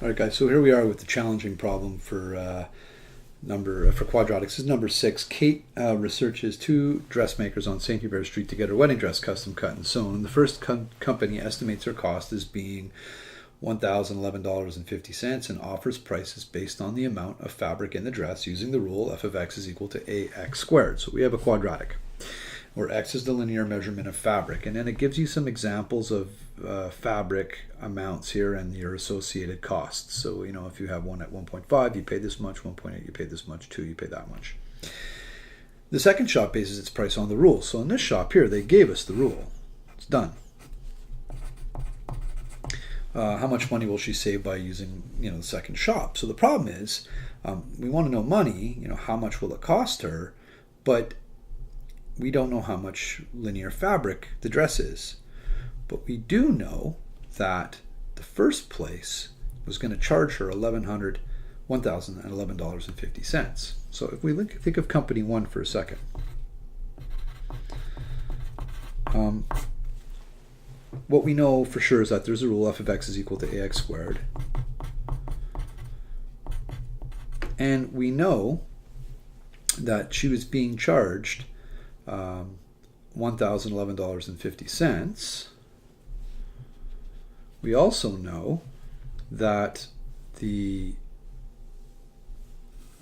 All right, guys, so here we are with the challenging problem for quadratics. This is number 6. Kate researches 2 dressmakers on St. Hubert Street to get her wedding dress custom cut and sewn. The first company estimates her cost as being $1,011.50 and offers prices based on the amount of fabric in the dress using the rule f of x is equal to ax squared. So we have a quadratic, where x is the linear measurement of fabric, and then it gives you some examples of fabric amounts here and your associated costs. So if you have one at 1.5, you pay this much, 1.8 you pay this much, 2 you pay that much. The second shop bases its price on the rule. So in this shop here, they gave us the rule. It's done. How much money will she save by using the second shop? So the problem is we want to know money, how much will it cost her, but we don't know how much linear fabric the dress is. But we do know that the first place was going to charge her $1,011.50. So if we think of company 1 for a second. What we know for sure is that there's a rule f of x is equal to ax squared. And we know that she was being charged $1,011.50. We also know that the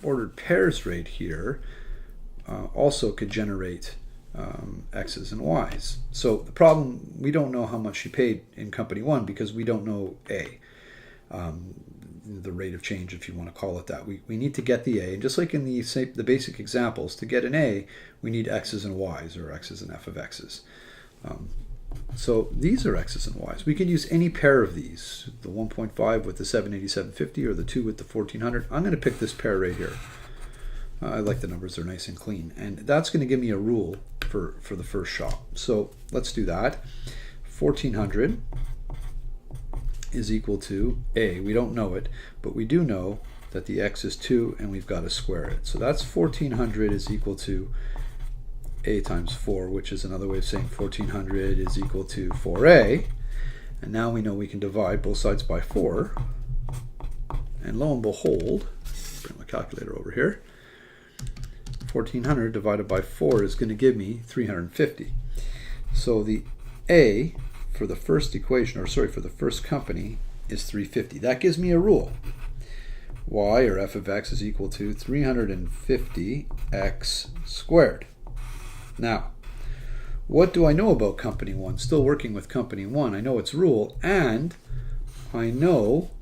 ordered pairs rate here also could generate x's and y's. So the problem, we don't know how much she paid in company 1 because we don't know a. The rate of change, if you want to call it that. We need to get the a, and just like in the basic examples, to get an a, we need x's and y's, or x's and f of x's. So these are x's and y's. We can use any pair of these, the 1.5 with the 787.50 or the 2 with the 1400. I'm going to pick this pair right here. I like the numbers, they're nice and clean. And that's going to give me a rule for the first shop. So let's do that. 1400 is equal to a. We don't know it, but we do know that the x is 2 and we've got to square it. So that's 1400 is equal to a times 4, which is another way of saying 1400 is equal to 4a. And now we know we can divide both sides by 4. And lo and behold, bring my calculator over here, 1400 divided by 4 is going to give me 350. So the a for the first equation, or sorry, for the first company is 350. That gives me a rule. Y, or f of x, is equal to 350x squared. Now, what do I know about company 1? Still working with company 1. I know its rule, and I know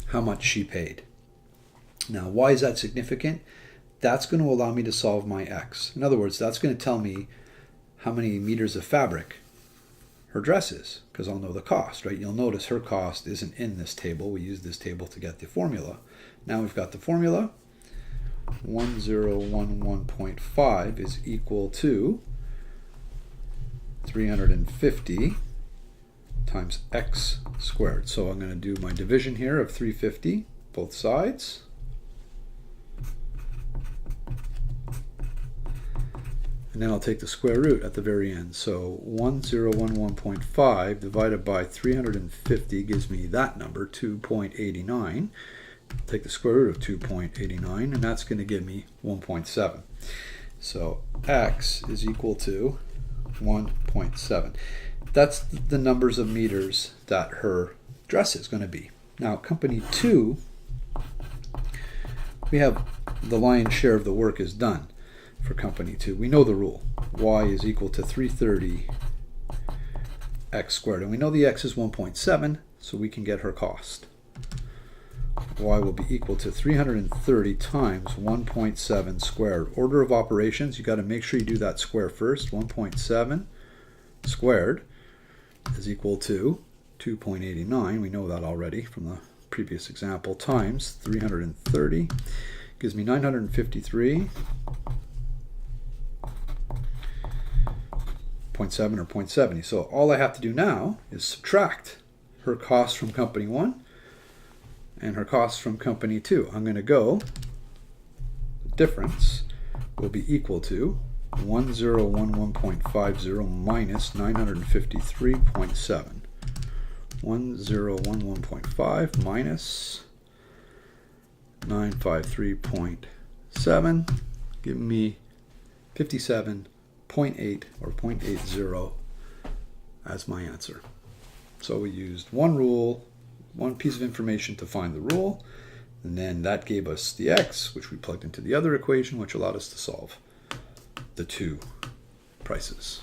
how much she paid. Now, why is that significant? That's going to allow me to solve my x. In other words, that's going to tell me how many meters of fabric her dress is, because I'll know the cost, right? You'll notice her cost isn't in this table. We use this table to get the formula. Now we've got the formula. 1011.5 is equal to 350 times x squared. So I'm going to do my division here of 350, both sides. And then I'll take the square root at the very end. So 1011.5 divided by 350 gives me that number, 2.89. Take the square root of 2.89, and that's going to give me 1.7. So x is equal to 1.7. That's the numbers of meters that her dress is going to be. Now, company 2, we have the lion's share of the work is done. For company 2, we know the rule. Y is equal to 330 x squared. And we know the x is 1.7, so we can get her cost. Y will be equal to 330 times 1.7 squared. Order of operations, you got to make sure you do that square first. 1.7 squared is equal to 2.89. We know that already from the previous example. Times 330 gives me 953. 0.7 or 0.70. So all I have to do now is subtract her cost from company 1 and her cost from company 2. I'm going to go, the difference will be equal to 1011.50 minus 953.7. 1011.5 minus 953.7, giving me 57.8 or 0.80 as my answer. So we used one rule, one piece of information to find the rule, and then that gave us the x, which we plugged into the other equation, which allowed us to solve the two prices.